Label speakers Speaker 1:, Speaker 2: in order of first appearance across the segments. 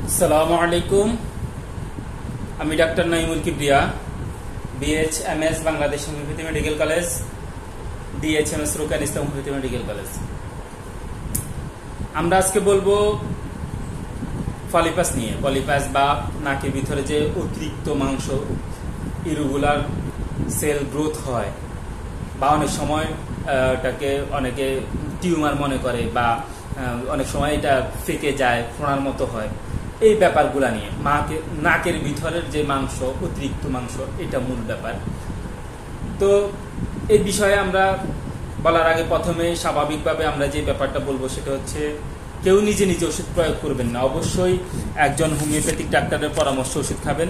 Speaker 1: আসসালামু আলাইকুম। আমি ডাক্তার Naimul Kibria, BHMS Bangladesh homeopathy medical college, DHMS Rokeya Islam homeopathy medical college. আমরা আজকে বলবো পলিপাস নিয়ে। পলিপাস বা নাকের ভিতরে যে অতিরিক্ত মাংস ইরেগুলার সেল গ্রোথ হয়, বা অনেক সময় এটাকে অনেকে টিউমার মনে করে, বা অনেক সময় এটা ফেকে যায়, ফোঁড়ার মতো হয়। এই ব্যাপারগুলা নিয়ে নাকের ভিতরের যে মাংস, অতিরিক্ত মাংস, এটা মূল ব্যাপার। তো এই বিষয়ে আমরা বলার আগে প্রথমে স্বাভাবিকভাবে আমরা যে ব্যাপারটা বলবো সেটা হচ্ছে, কেউ নিজে নিজে ওষুধ প্রয়োগ করবেন না। অবশ্যই একজন হোমিওপ্যাথিক ডাক্তারের পরামর্শ ওষুধ খাবেন।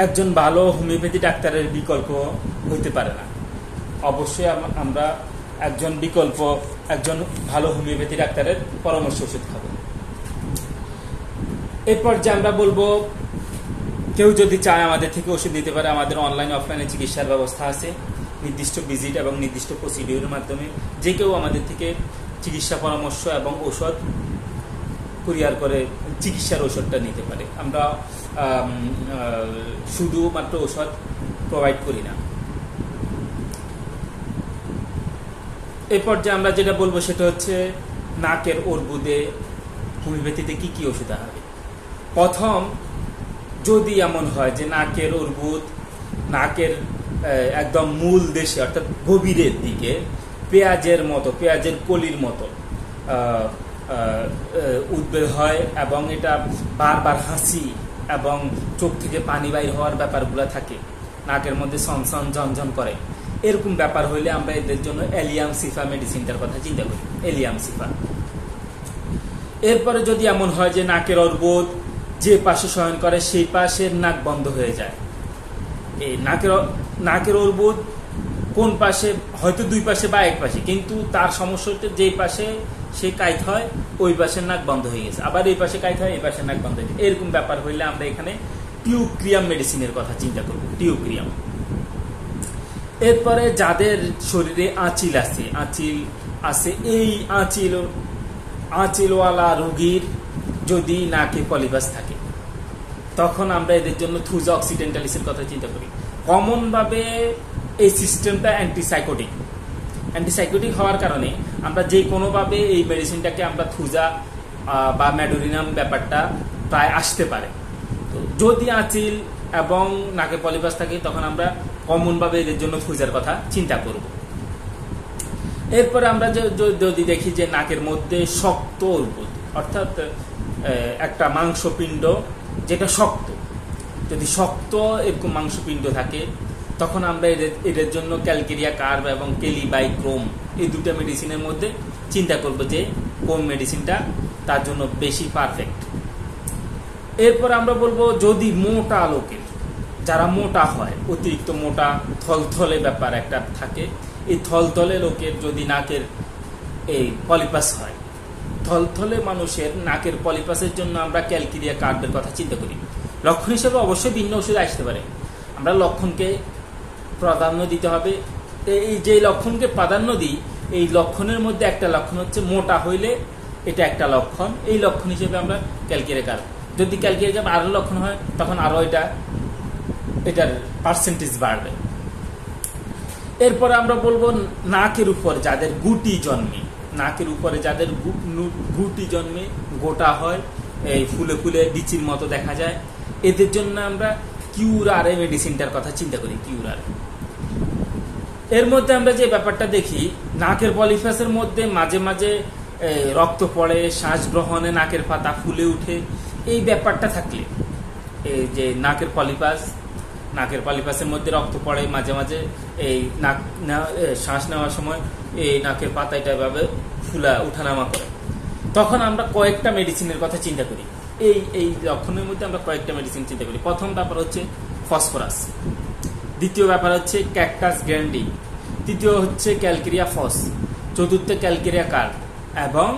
Speaker 1: একজন ভালো হোমিওপ্যাথি ডাক্তারের বিকল্প হইতে পারে না। অবশ্যই আমরা একজন ভালো হোমিওপ্যাথি ডাক্তারের পরামর্শ ওষুধ খাবেন। এরপর যে আমরা বলবো, কেউ যদি চায় আমাদের থেকে ওষুধ নিতে পারে। আমাদের অনলাইন অফলাইনে চিকিৎসার ব্যবস্থা আছে। নির্দিষ্ট ভিজিট এবং নির্দিষ্ট প্রসিডিউরের মাধ্যমে যে কেউ আমাদের থেকে চিকিৎসা পরামর্শ এবং ঔষধ কুরিয়ার করে চিকিৎসার ঔষধটা নিতে পারে। আমরা শুধুমাত্র ঔষধ প্রোভাইড করি না। এরপর যে আমরা যেটা বলবো সেটা হচ্ছে, নাকের অর্বুদে হোমিওপ্যাথিতে কি কি ওষুধ হবে। প্রথম, যদি এমন হয় যে নাকের অর্বুদ নাকের একদম মূল দেশে অর্থাৎ গভীরের দিকে পেঁয়াজের কলির মতো উদ্বেগ হয়, এবং এটা বারবার হাসি এবং চোখ থেকে পানি বাইর হওয়ার ব্যাপারগুলো থাকে, নাকের মধ্যে সনসন ঝনঝন করে, এরকম ব্যাপার হইলে আমরা এদের জন্য এলিয়াম সিফা মেডিসিনটার কথা চিন্তা করি। এলিয়াম সিফা। এরপরে যদি এমন হয় যে নাকের অর্বুদ যে পাশে শয়ন করে সেই পাশের নাক বন্ধ হয়ে যায়, এই নাকের অর্বুদ কোন পাশে, হয়তো দুই পাশে বা এক পাশে, কিন্তু তার সমস্যা হচ্ছে যেই পাশে সে কাইত হয় ওই পাশের নাক বন্ধ হয়ে গেছে, আবার এই পাশে কাইত হয় এই পাশের নাক বন্ধ হয়ে গেছে। এরকম ব্যাপার হইলে আমরা এখানে টিউক্রিয়াম মেডিসিনের কথা চিন্তা করব। টিউক্রিয়াম। এরপরে যাদের শরীরে আঁচিল আছে, এই আঁচিলওয়ালা রোগীর যদি নাকে পলিপাস থাকে, তখন আমরা এদের জন্য থুজা অক্সিডেন্টালিসের কথা চিন্তা করি। কমন ভাবে এই সিস্টেমটা অ্যান্টিসাইকোটিক হওয়ার কারণে আমরা যে কোনোভাবে এই মেডিসিনটাকে আমরা থুজা বা ম্যাডোরিনাম ব্যাপারটা প্রায় আসতে পারে। তো যদি আঁচিল এবং নাকে পলিপাস থাকে, তখন আমরা কমন ভাবে এদের জন্য থুজার কথা চিন্তা করব। এরপরে আমরা যদি দেখি যে নাকের মধ্যে শক্ত অর্বুদ, অর্থাৎ একটা মাংসপিণ্ড যেটা শক্ত, যদি শক্ত এরকম মাংসপিণ্ড থাকে, তখন আমরা এদের জন্য ক্যালকেরিয়া কার্ভ এবং কেলিবাইক্রোম এই দুটো মেডিসিনের মধ্যে চিন্তা করব যে কোন মেডিসিনটা তার জন্য বেশি পারফেক্ট। এরপর আমরা বলবো, যদি মোটা লোকের, যারা মোটা হয়, অতিরিক্ত মোটা থলথলে ব্যাপার একটা থাকে, এই থলথলে লোকের যদি নাকের এই পলিপাস হয়, থলথলে মানুষের নাকের পলিপাসের জন্য আমরা ক্যালকেরিয়া কার্ভের কথা চিন্তা করি। লক্ষণ হিসেবে অবশ্যই ভিন্ন ওষুধ আসতে পারে। আমরা লক্ষণকে প্রাধান্য দিতে হবে। এই যে লক্ষণকে প্রাধান্য দিই, এই লক্ষণের মধ্যে একটা লক্ষণ হচ্ছে মোটা হইলে এটা একটা লক্ষণ। এই লক্ষণ হিসেবে আমরা ক্যালকেরিয়া কার্ভ, যদি ক্যালকেরিয়া কার্ভ আরো লক্ষণ হয়, তখন আরো এটার পার্সেন্টেজ বাড়বে। এরপরে আমরা বলবো, নাকের উপর যাদের গুটি জন্মে, গোটা হয়, এই ফুলে ফুলে বিচির মতো দেখা যায়, এদের জন্য আমরা কিউরারে মেডিসিনটার কথা চিন্তা করি। কিউরারে এর মধ্যে আমরা যে ব্যাপারটা দেখি, নাকের পলিপাসের মধ্যে মাঝে মাঝে রক্ত পড়ে, শ্বাস গ্রহণে নাকের পাতা ফুলে উঠে, এই ব্যাপারটা থাকলে, এই যে নাকের পলিপাসের মধ্যে রক্ত পড়ে, মাঝে মাঝে এই শ্বাস নেওয়ার সময় এই নাকের পাতা এটা এভাবে ফুলা উঠানামা করে, তখন আমরা কয়েকটা মেডিসিনের কথা চিন্তা করি। এই লক্ষণের মধ্যে আমরা কয়েকটা মেডিসিন চিন্তা করি। প্রথম ব্যাপার হচ্ছে ফসফরাস, দ্বিতীয় ব্যাপার হচ্ছে ক্যাকটাস গ্র্যান্ডি, তৃতীয় হচ্ছে ক্যালকেরিয়া ফস, চতুর্থ ক্যালকেরিয়া কার্ভ, এবং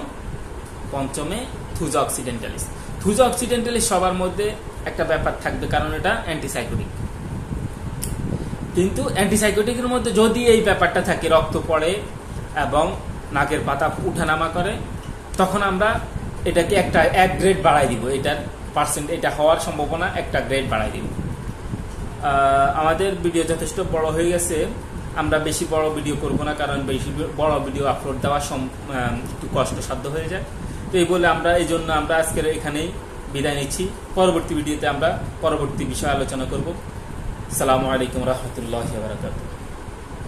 Speaker 1: পঞ্চমে থুজা অক্সিডেন্টালিস। থুজা অক্সিডেন্টালিস সবার মধ্যে একটা ব্যাপার থাকবে, কারণ এটা অ্যান্টিসাইকোটিক। কিন্তু অ্যান্টিসাইকোটিকের মধ্যে যদি এই ব্যাপারটা থাকে, রক্ত পড়ে এবং নাকের পাতা উঠানামা করে, তখন আমরা এটাকে এক গ্রেড বাড়াই দিব, এটার পার্সেন্ট এটা হওয়ার সম্ভাবনা একটা গ্রেড বাড়াই দিব। আমাদের ভিডিও যথেষ্ট বড় হয়ে গেছে, আমরা বেশি বড় ভিডিও করব না, কারণ বেশি বড় ভিডিও আপলোড দেওয়া একটু কষ্টসাধ্য হয়ে যায়। তো এই বলে এই জন্য আমরা আজকের এখানেই বিদায় নিচ্ছি। পরবর্তী ভিডিওতে আমরা পরবর্তী বিষয়ে আলোচনা করব। আসসালামু আলাইকুম রহমতুল্লাহি ওয়া বারাকাতুহু।